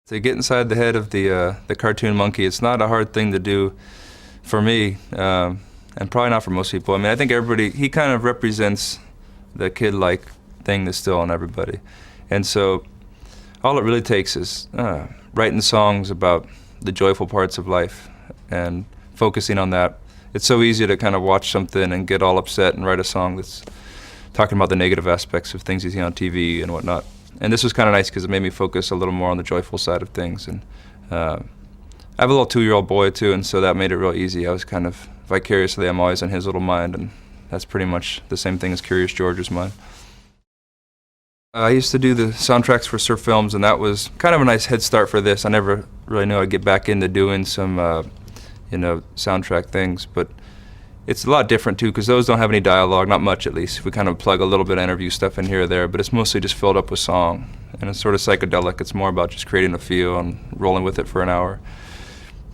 To get inside the head of the cartoon monkey, it's not a hard thing to do for me, and probably not for most people. I mean, I think everybody, he kind of represents the kid-like thing that's still on everybody. And so all it really takes is writing songs about the joyful parts of life and focusing on that. It's so easy to kind of watch something and get all upset and write a song that's talking about the negative aspects of things you see on TV and whatnot. And this was kind of nice because it made me focus a little more on the joyful side of things. And I have a little 2-year-old boy too, and so that made it real easy. I was kind of vicariously, I'm always in his little mind, and that's pretty much the same thing as Curious George's mind. I used to do the soundtracks for surf films, and that was kind of a nice head start for this. I never really knew I'd get back into doing some, soundtrack things, but it's a lot different too, because those don't have any dialogue, not much at least. We kind of plug a little bit of interview stuff in here or there, but it's mostly just filled up with song. And it's sort of psychedelic. It's more about just creating a feel and rolling with it for an hour.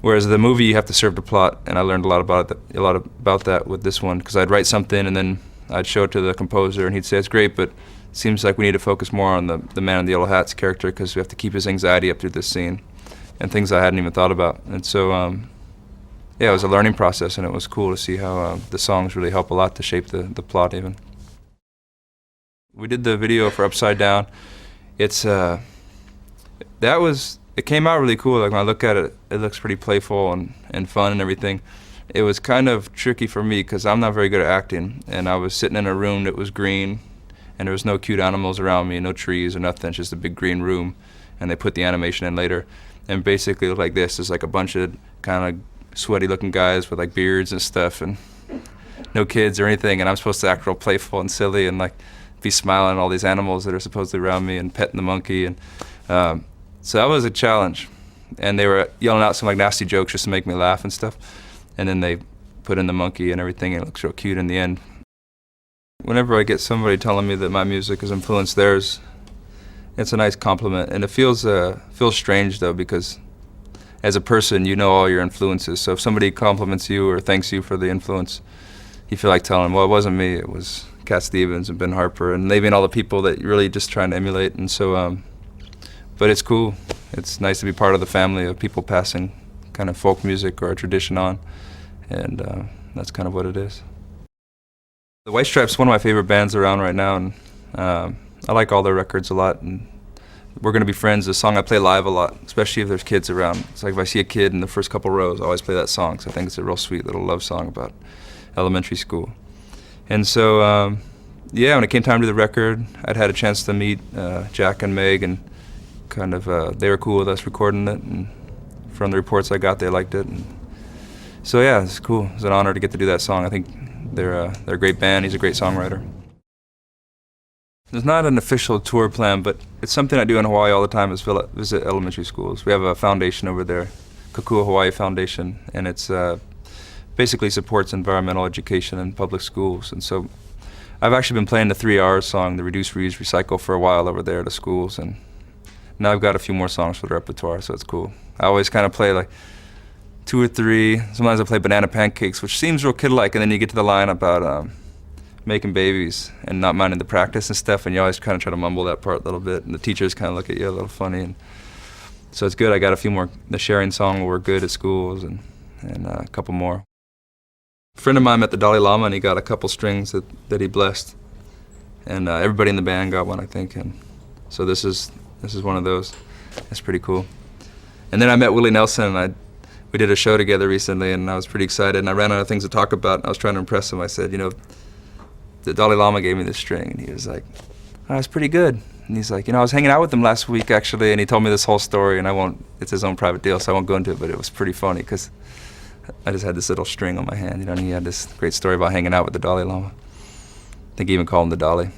Whereas the movie, you have to serve the plot, and I learned a lot about that with this one, because I'd write something and then I'd show it to the composer, and he'd say, it's great, but it seems like we need to focus more on the man in the yellow hat's character, because we have to keep his anxiety up through this scene, and things I hadn't even thought about. And so, yeah, it was a learning process, and it was cool to see how the songs really help a lot to shape the plot even. We did the video for Upside Down. It came out really cool. Like when I look at it, it looks pretty playful and fun and everything. It was kind of tricky for me because I'm not very good at acting, and I was sitting in a room that was green, and there was no cute animals around me, no trees or nothing. It's just a big green room, and they put the animation in later, and basically it looked like this. There's like a bunch of kind of sweaty looking guys with like beards and stuff, and no kids or anything, and I'm supposed to act real playful and silly and like be smiling at all these animals that are supposedly around me and petting the monkey, and so that was a challenge. And they were yelling out some like nasty jokes just to make me laugh and stuff, and then they put in the monkey and everything, and it looks real cute in the end. Whenever I get somebody telling me that my music has influenced theirs, it's a nice compliment, and it feels strange though, because as a person, you know all your influences. So if somebody compliments you or thanks you for the influence, you feel like telling them, well, it wasn't me, it was Cat Stevens and Ben Harper and maybe all the people that you're really just trying to emulate. And so, but it's cool. It's nice to be part of the family of people passing kind of folk music or a tradition on, and that's kind of what it is. The White Stripes is one of my favorite bands around right now, and I like all their records a lot. And We're Gonna Be Friends is a song I play live a lot, especially if there's kids around. It's like if I see a kid in the first couple rows, I always play that song, because I think it's a real sweet little love song about elementary school. And so, yeah, when it came time to the record, I'd had a chance to meet Jack and Meg, and kind of they were cool with us recording it, and from the reports I got, they liked it. And so yeah, it's cool. It's an honor to get to do that song. I think they're a great band. He's a great songwriter. There's not an official tour plan, but it's something I do in Hawaii all the time, is visit elementary schools. We have a foundation over there, Kokua Hawaii Foundation, and it's basically supports environmental education in public schools. And so I've actually been playing the 3 R's song, the Reduce, Reuse, Recycle, for a while over there at the schools, and now I've got a few more songs for the repertoire, so it's cool. I always kind of play like 2 or 3. Sometimes I play Banana Pancakes, which seems real kid-like, and then you get to the line about making babies and not minding the practice and stuff, and you always kind of try to mumble that part a little bit, and the teachers kind of look at you a little funny. And so it's good. I got a few more. The sharing song will work good at schools, and a couple more. A friend of mine met the Dalai Lama, and he got a couple strings that he blessed, and everybody in the band got one, I think. And so this is one of those. That's pretty cool. And then I met Willie Nelson, and we did a show together recently, and I was pretty excited, and I ran out of things to talk about, and I was trying to impress him. I said, the Dalai Lama gave me this string, and he was like, oh, that's pretty good. And he's like, I was hanging out with him last week, actually, and he told me this whole story, and it's his own private deal, so I won't go into it, but it was pretty funny, because I just had this little string on my hand, and he had this great story about hanging out with the Dalai Lama. I think he even called him the Dalai.